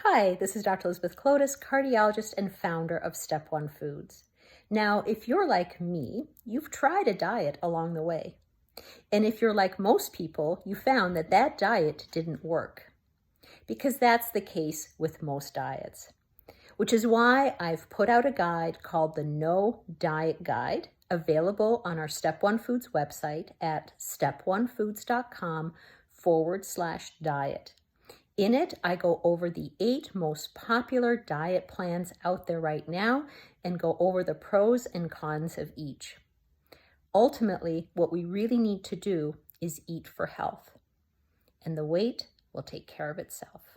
Hi, this is Dr. Elizabeth Clotis, cardiologist and founder of Step One Foods. Now, if you're like me, you've tried a diet along the way. And if you're like most people, you found that that diet didn't work. Because that's the case with most diets. Which is why I've put out a guide called the No Diet Guide, available on our Step One Foods website at steponefoods.com/diet. In it, I go over the 8 most popular diet plans out there right now and go over the pros and cons of each. Ultimately, what we really need to do is eat for health, and the weight will take care of itself.